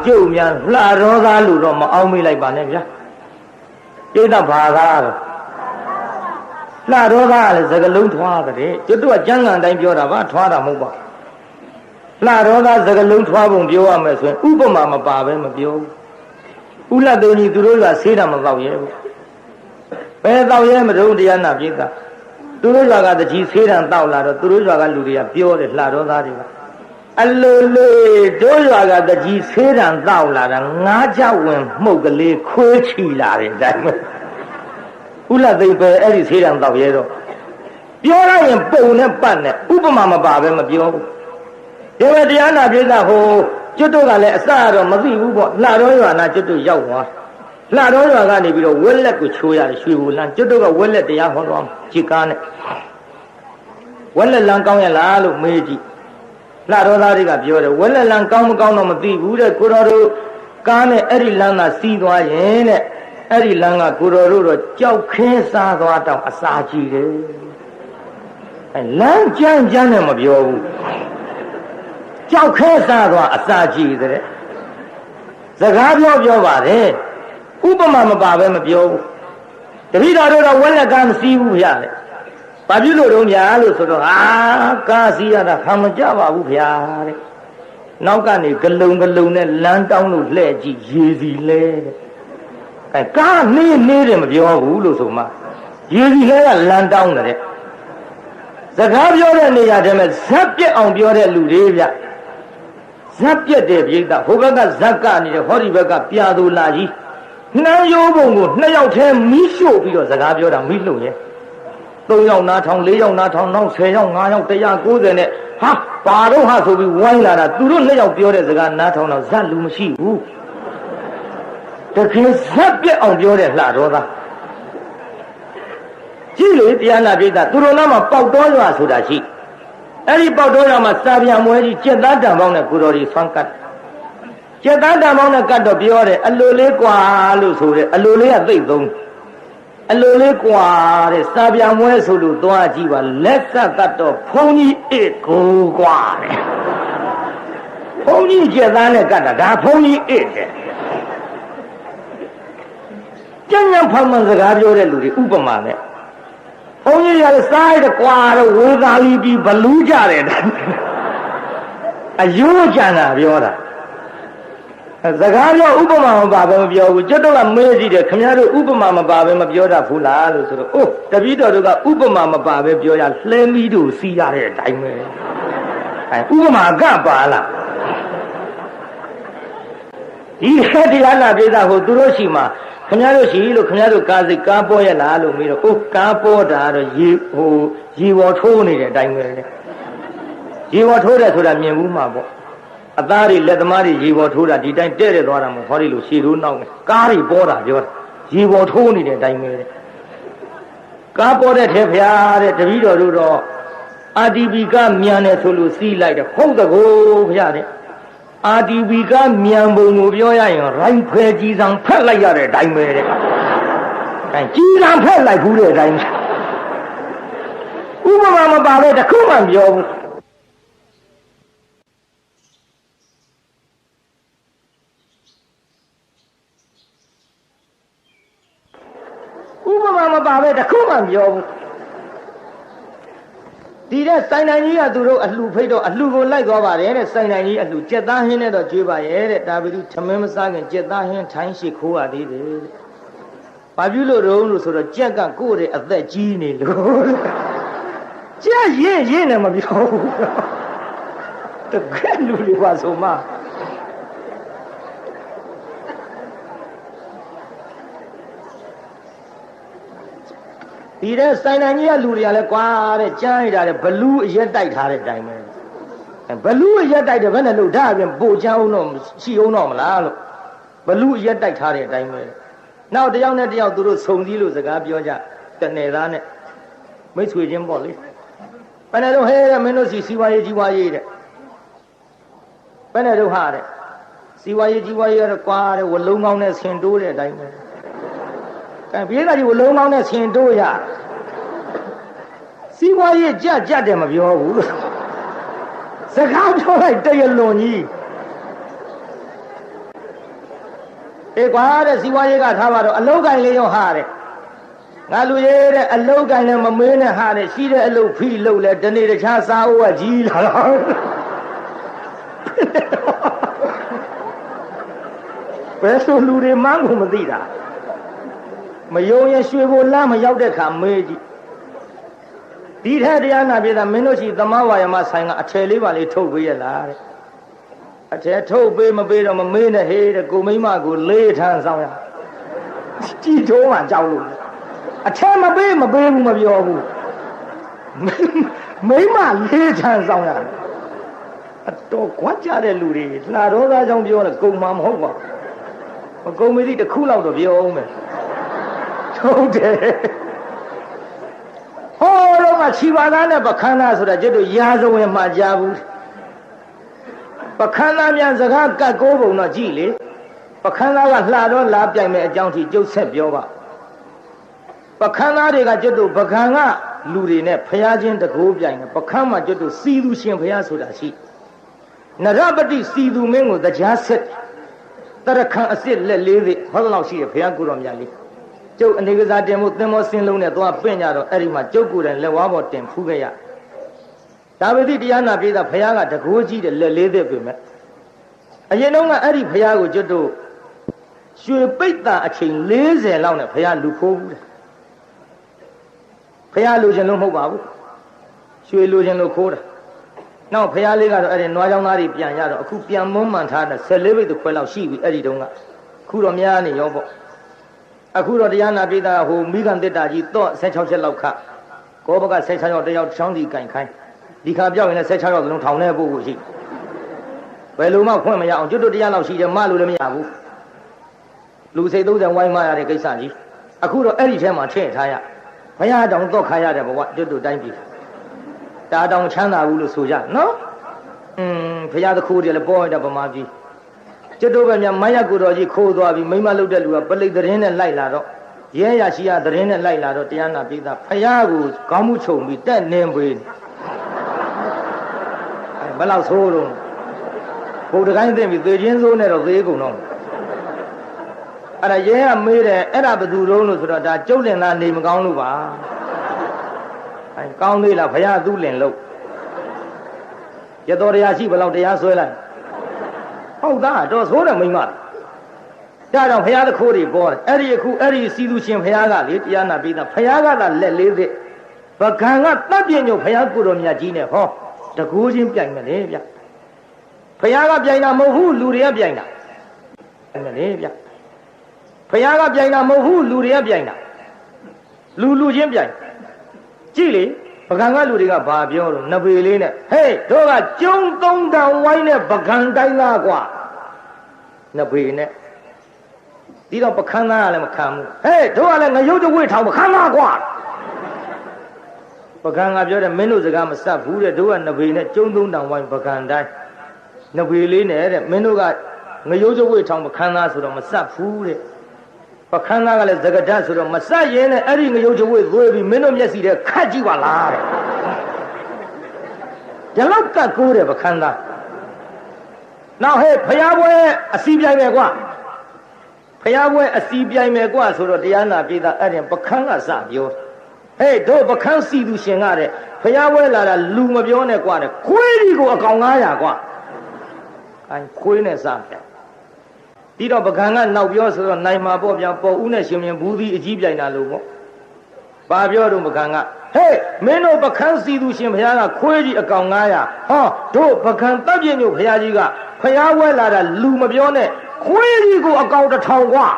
ကျုပ်များလှရောသားလို့တော့မအောင်မေးလိုက်ပါနဲ့ဗျာတိတ်တဘာသာတော့လှရောသားလည်းစကလုံးထွားတဲ့ကျွတ်တော့ကျမ်းဂန်တိုင်းပြောတာပါထွားတာမဟုတ်ပါလှရောသားစကလုံးထွားပုံပြောရမယ်ဆိုရင်ဥပမာမပါပဲမပြောဘူးဥလတ်တုံကြီးသူတို့ကဆေးတာမတော့ရဲဘူးဘယ်တော့ရဲမတုံးတရားနာပြေးတာသူတို့ကတကြီးဆေးတံတောက်လာတော့သူတို့ကလူတွေကပြောတယ်လှရောသားတွေကအလိုလေးတို့ရွာကတကြီးဆေးတံတောက်လာတာငါးကြောက်ဝင်မှုတ်ကလေးခွေးချီလာတယ်တိုင်းဥလသိမ့်ပဲအဲ့ဒီဆေးတံတောက်ရဲတော့ပြောရရင်ပုံနဲ့ပတ်နဲ့ဥပမာမပါပဲမပြောဘူးဒီမဲ့တရားနာပြေးတာဟိုကျွတ်တို့ကလည်းအစတော့မသိဘူးပေါ့လှရောရွာနာကျွတ်တို့ရောက်သွားလှရောရွာကနေပြီးတော့ဝက်လက်ကိုချိုးရတယ်ရွှေဘူလန်းကျွတ်တို့ကဝက်လက်တရားဟောသွားခြေကားနဲ့ဝက်လက်လန်းကောင်းရလားလို့မေးကြည့်လှရောသားတွေကပြောတယ်ဝက်လက်လန်းကောင်းမကောင်းတော့မသိဘူးတဲ့ကိုတော်တို့ကားနဲ့အဲ့ဒီလန်းကစီးသွားရင်တဲ့အဲ့ဒီလန်းကကိုတော်တို့တော့ကြောက်ခင်းစားသွားတော့အစာကြည့်တယ်အဲ့လန်းကြမ်းကြမ်းနဲ့မပြောဘူးကြောက်ခဲစားသွားအစာကြည့်တဲ့စကားပြောပါတယ်ဥပမာမပါပဲမပြောဘူးတပည့်တော်တို့တော့ဝက်လက်ကမစီးဘူးဗျာတဲ့ဘာဖြစ်လို့တော့ညာလို့ဆိုတော့ကားစီးရတာခံမကြပါဘူးဗျာတဲ့နောက်ကနေဂလုံနဲ့လမ်းတောင်းလို့လှဲ့ကြည့်ရေစီလဲတဲ့အဲကားနေတယ်မပြောဘူးလို့ဆိုမှရေစီလဲကလမ်းတောင်းတယ်စကားပြောတဲ့နေရာတည်းမှာဇက်ပြက်အောင်ပြောတဲ့လူတွေဗျဇက်ပြက်တဲ့ပြိတ္တာဟိုဘက်ကဇက်ကနေဟောဒီဘက်ကပြာသူလာကြီးနှမ်းရိုးပုံကို2ယောက်ထဲမီးရှို့ပြီးတော့စကားပြောတာမီးလှုပ်ရဲ့3ယောက်နားထောင်4ယောက်နားထောင်နောက်10ယောက်5ယောက်190နဲ့ဟာဘာတော့ဟာဆိုပြီးဝိုင်းလာတာသူတို့2ယောက်ပြောတဲ့စကားနားထောင်တော့ဇက်လူမရှိဘူးတခင်ဇက်ပြက်အောင်ပြောတဲ့လှတော်သားကြည့်လေတရားနာပိဋကသူတို့နားမှာပေါက်တော်ရွာဆိုတာရှိအဲ့ဒီပေါက်တော်ရွာမှာစာပြန်မွဲကြီးကျက်သားတံပေါင်းနဲ့ကိုတော်ကြီးဆွမ်းကတ်ကျက်သားတံပေါင်းနဲ့ကတ်တော့ပြောတယ်အလိုလေးကွာလို့ဆိုတယ်အလိုလေးကသိပ်သုံးအလိုလေးကွာတဲ့စာပြန်မွဲဆိုလို့သွားကြည့်ပါလက်ကကတ်တော့ဘုန်းကြီးအေးကိုကွာတဲ့ဘုန်းကြီးကျက်သားနဲ့ကတ်တာဒါဘုန်းကြီးအေးတဲ့ကျန်ဖမ်းမှန်စကားပြောတဲ့လူတွေဥပမာနဲ့ဘုန်းကြီးကလည်းစားရတဲ့ကွာတော့ဝေသာလီပြီးဘလူးကြတယ်အယိုးကြံတာပြောတာစကားပြောဥပမာမပါပဲမပြောဘူးကျွတ်တော့ကမေးကြည့်တယ်ခင်ဗျားတို့ဥပမာမပါပဲမပြောတတ်ဘူးလားလို့ဆိုတော့အိုးတပည့်တော်တို့ကဥပမာမပါပဲပြောရလှဲမီးတို့စီးရတဲ့အတိုင်းပဲဥပမာကပါလားဒီတရားနာပိဋကဟိုသူတို့ရှိမှာခင်ဗျားတို့ရှိလို့ခင်ဗျားတို့ကားစိတ်ကားပေါ်ရလားလို့မေးတော့အိုးကားပေါ်တာတော့ရေဝေါ်ထိုးနေတဲ့အတိုင်းပဲလေရေဝေါ်ထိုးတယ်ဆိုတာမြင်ဘူးမှာပေါ့အသားတွေလက်သမားတွေရေဝေါ်ထိုးတာဒီတိုင်းတဲ့သွားတာမဟုတ်ဟောဒီလိုရှည်ထိုးနောက်ကားတွေပေါ်တာပြောတာရေဝေါ်ထိုးနေတဲ့အတိုင်းပဲလေကားပေါ်တဲ့ထဲဖျားတဲ့တပည့်တော်တို့တော့အာတီဘီကမြန်တယ်ဆိုလို့စီးလိုက်တယ်ဟုတ်တကောဖျားတဲ့အာတီဘီကမြန်ပုံကိုပြောရရင်ရိုင်းဖဲကြီးစံဖက်လိုက်ရတဲ့အတိုင်းပဲတဲ့အဲကြီးစံဖက်လိုက်ဘူးတဲ့အတိုင်းဥပမာမပါပဲတခုမှမပြောဘူးဥပမာမပါပဲတခုမှမပြောဘူးဒီတဲ့စိုင်းနိုင်ကြီးကသူတို့အလှဖိတ်တော့အလှကိုလိုက်သွားပါတယ်တဲ့စိုင်းနိုင်ကြီးအလှကြက်သားဟင်းနဲ့တော့ကျွေးပါရဲ့တဲ့ဒါပေမဲ့သမင်းမစားခင်ကြက်သားဟင်းထိုင်းရှိခိုးရသေးတယ်တဲ့ဘာပြုလို့တော့လို့ဆိုတော့ကြက်ကကိုယ့်ရဲ့အသက်ကြီးနေလို့ကြက်ရင်နဲ့မပြောဘူးတကယ်လူတွေကဆိုမှဒီတဲ့ဆိုင်နိုင်ကြီးကလူတွေကလည်းကွာတဲ့ကြားရတာတဲ့ဘလူးအရက်တိုက်ထားတဲ့အတိုင်းပဲဘလူးအရက်တိုက်တယ်ဘယ်နဲ့လို့ဒါအပြင်ပို့ချအောင်တော့ရှိအောင်တော့မလားလို့ဘလူးအရက်တိုက်ထားတဲ့အတိုင်းပဲနောက်တယောက်နဲ့တယောက်သူတို့ဆုံစည်းလို့စကားပြောကြတနယ်သားနဲ့မိတ်ဆွေချင်းပေါ့လေဘယ်နဲ့တော့ဟဲ့မင်းတို့စီဝါရေးကြီးဝါရေးတဲ့ဘယ်နဲ့တော့ဟာတဲ့စီဝါရေးကြီးဝါရေးကတော့ကွာတဲ့ဝလုံးကောင်းနဲ့ဆင်တိုးတဲ့အတိုင်းပဲအဲပြေးတာကြီးဝလုံးကောင်းနဲ့ဆင်တိုးရစီဝါရေးကြက်တယ်မပြောဘူးလို့စကားပြောလိုက်တရလွန်ကြီး အေးကွာတဲ့စီဝါရေးကထားပါတော့အလောက်ကင်လေးရောဟာတဲ့ငါလူရဲ့တဲ့အလောက်ကင်လည်းမမေးနဲ့ဟာတဲ့ရှိတဲ့အလုပ်ဖိလုပ်လဲတနေ့တခြားစားအိုးကကြီးလာတော့ဘယ်ဆိုလူတွေမှန်းကိုမသိတာမယုံရင်ရွှေဘိုလမ်းမရောက်တဲ့ခါမေးကြည့်ဒီထက်တရားနာပြေတာမင်းတို့ရှိသမဝါယမဆိုင်ကအထယ်လေးပါလေးထုတ်ပေးရလားတဲ့အထယ်ထုတ်ပေးမပေးတော့မမေးနဲ့ဟေးတဲ့ကိုမိမကိုလေးထမ်းဆောင်ရကြည်ထိုးမှကြောက်လို့အထယ်မပေးဘူးမပြောဘူးမိမလေးထမ်းဆောင်ရအတော်ခွက်ကြတဲ့လူတွေလှတော်သားကြောင့်ပြောတယ်ကုံမှမဟုတ်ပါဘူးကုံမသိတစ်ခုလောက်တော့ပြောအောင်မယ်ဟုတ်တယ်ဟောတော့ကခြိပါသားနဲ့ပခန်းသားဆိုတာကျတို့ရာဇဝင်မှာကြားဘူးပခန်းသားများစကားကတ်ကိုးပုံတော့ကြည့်လေပခန်းသားကလှတော့လာပြိုင်မဲ့အကြောင်းထိကျုပ်ဆက်ပြောပါပခန်းသားတွေကကျတို့ပကံကလူတွေနဲ့ဖျားချင်းတကိုးပြိုင်တယ်ပခန်းမှာကျတို့စီသူရှင်ဖျားဆိုတာရှိနရပတိစီသူမင်းကိုတရားဆက်တရခံအစ်စ်လက်လေးတွေဟောတော့ရှိရဖျားကိုတော်မြတ်လေးကျုပ်အနေကစားတင်မှုသင်္ဘောစင်းလုံးနဲ့သွားပင့်ကြတော့အဲ့ဒီမှာကျုပ်ကိုယ်တိုင်လက်ဝါးပေါ်တင်ဖူးခဲ့ရဒါဝိဒိတရားနာပြေးတာဖယားကတကိုးကြီးတဲ့လက်လေးသက်ပြင်မဲ့အရင်တော့ကအဲ့ဒီဖယားကိုကျွတ်တို့ရွှေပိတ်တာအချိန်40လောက်နဲ့ဖယားလူခိုးဘူးဖယားလူချင်းလို့မဟုတ်ပါဘူးရွှေလူချင်းလို့ခိုးတာနောက်ဖယားလေးကတော့အဲ့ဒီနွားချောင်းသားတွေပြန်ရတော့အခုပြန်မွန်းမှန်ထားတဲ့14ပိတ်ခွဲလောက်ရှိပြီအဲ့ဒီတုန်းကခုတော့များနေရောပေါ့အခုတော့တရားနာပိတာဟိုမိကန်တစ်တာကြီးတော့16ချက်လောက်ခကောဘက16ရောက်တယောက်ချောင်းစီကင်ခိုင်းဒီခါပြောက်ရင်လည်း16ရောက်သလုံးထောင်ထဲပို့ဖို့ရှိဘယ်လိုမှဖွင့်မရအောင်ကျွတ်တို့တရားလောက်ရှိတယ်မလို့လည်းမရဘူးလူစိတ်30ဝိုင်းမရတဲ့ကိစ္စကြီးအခုတော့အဲ့ဒီထဲမှာထည့်ထားရဘုရားတောင်တော့ခါရတယ်ဘဝကျွတ်တို့တိုင်းပြီတာတောင်ချမ်းသာဘူးလို့ဆိုကြနော်ဘုရားသခိုးတယ်လည်းပေါ်ရတဲ့ဗမာပြည်ကျွတ်တို့ပဲမြမရကူတော်ကြီးခိုးသွားပြီးမိမလုတ်တဲ့လူကပလိတ်သတင်းနဲ့လိုက်လာတော့ရဲရရှိရသတင်းနဲ့လိုက်လာတော့တရားနာပိတာဖယားကိုကောင်းမှုခြုံပြီးတက်နင်းပေးဘယ်လောက်ဆိုးတော့ဘုဒ္ဓကိုင်းသိပြီသေချင်းစိုးနဲ့တော့သေကုန်တော့အဲ့ဒါရဲကမေးတယ်အဲ့ဒါဘယ်သူတုံးလို့ဆိုတော့ဒါကျုပ်လင်သားနေမကောင်းလို့ပါအဲကောင်းသေးလားဖယားသူ့လင်လို့ရတော်တရားရှိဘယ်လောက်တရားဆွဲလိုက်ဟုတ်သားတော့ဆိုးတယ်မိမဒါကြောင့်ဖယားသခိုးတွေပေါ်တယ်အဲ့ဒီအခုအဲ့ဒီစီသူရှင်ဖယားကလေတရားနာပြီးသားဖယားကသာလက်လေးသက်ပကံကတပ်ပြညုတ်ဖယားကိုတော်မြတ်ကြီးနဲ့ဟောတကူချင်းပြိုင်မယ်လေဗျဖယားကပြိုင်တာမဟုတ်ဘူးလူတွေကပြိုင်တာအဲ့လေဗျဖယားကပြိုင်တာမဟုတ်ဘူးလူတွေကပြိုင်တာလူချင်းပြိုင်ကြည့်လေပကံကလူတွေကဘာပြောလို့နဘေလေးနဲ့ဟေးတို့ကကျုံ3တောင်ဝိုင်းနဲ့ပကံတိုင်းသားกว่าနဘေနဲ့ဒီတော့ပခန်းသားကလည်းမခံဘူးဟေးတို့ကလည်းငရုတ်တဝိထောင်ပခန်းသားกว่าပကံကပြောတယ်မင်းတို့စကားမစပ်ဘူးတဲ့တို့ကနဘေနဲ့ကျုံ3တောင်ဝိုင်းပကံတိုင်းနဘေလေးနဲ့တဲ့မင်းတို့ကငရုတ်တဝိထောင်ပခန်းသားဆိုတော့မစပ်ဘူးတဲ့ပခန်းသားကလည်းသကဒတ်ဆိုတော့မစပ်ရင်နဲ့အဲ့ဒီငရုတ်တဝိသွေးပြီးမင်းတို့မျက်စိထဲခတ်ကြည့်ပါလားတဲ့ဒီလောက်ကတ်ကိုးတယ်ပခန်းသားနောက်ဟဲ့ဖျားပွဲအစီပြိုင်မယ်ကွာဖျားပွဲအစီပြိုင်မယ်ကွာဆိုတော့တရားနာပြေးတာအဲ့ဒီပခန်းကစပြောဟေးတို့ပခန်းစီသူရှင်ကတဲ့ဖျားပွဲလာတာလူမပြောနဲ့ကွာတဲ့ခွေးကြီးကိုအကောင်900ကွာအဲခွေးနဲ့စပြိုင်ဒီတော့ပကံကနောက်ပြောဆိုတော့နိုင်မှာပေါ့ဗျာပေါ်ဦးနဲ့ရှင်မြင်ဘူးသီးအကြီးပြိုင်တာလို့ပေါ့ဘာပြောတော့ပကံကဟေးမင်းတို့ပကံစီသူရှင်ဘုရားကခွေးကြီးအကောင်900ဟောတို့ပကံတပ်ပြည့်ညို့ဘုရားကြီးကဖျားဝဲလာတာလူမပြောနဲ့ခွေးကြီးကိုအကောင်1000กว่า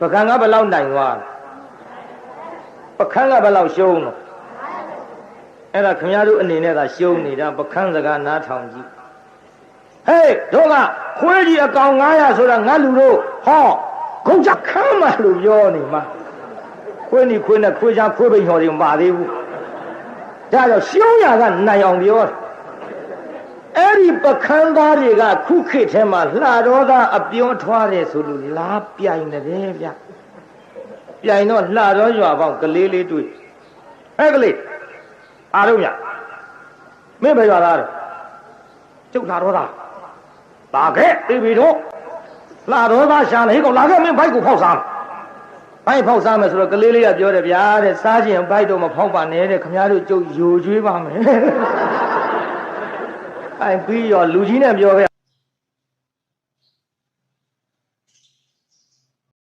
ပကံကဘယ်လောက်နိုင်သွားပကံကဘယ်လောက်ရှုံးတော့အဲ့ဒါခင်ဗျားတို့အနေနဲ့သာရှုံးနေတာပကံစကားနားထောင်ကြည့်ဟေးတို့ကခွေးကြီးအကောင်900ဆိုတာငါလူတို့ဟောဂုံချခမ်းမှလို့ပြောနေမှာခွေးနီခွေးနဲ့ခွေးချခွေးပိန်ဟော်တွေမပါသေးဘူးဒါကြောင့်ရှုံးရကနိုင်အောင်ပြောအဲ့ဒီပခန်းသားတွေကခုခေတ်ထဲမှာလှတော်သားအပြောထွားတယ်ဆိုလို့လာပြိုင်တယ်ဗျပြိုင်တော့လှတော်ရွာပေါင်းကလေးလေးတွေ့ဟဲ့ကလေးအားလုံးရမင်းပဲရွာသားတော့ကျုပ်လှတော်သားတာခဲ့ပြီတော့ဟ လှရောသားရှာနေဟိကောင်လာခဲ့မင်းဘိုက်ကိုဖောက်စားဘိုက်ဖောက်စားမယ်ဆိုတော့ကလေးလေးကပြောတယ်ဗျာတဲ့စားခြင်းဘိုက်တော့မဖောက်ပါနဲ့တဲ့ခင်ဗျားတို့ကြုတ်ယိုကျွေးပါမယ်အဲ့ပြီးရောလူကြီးနဲ့ပြောခဲ့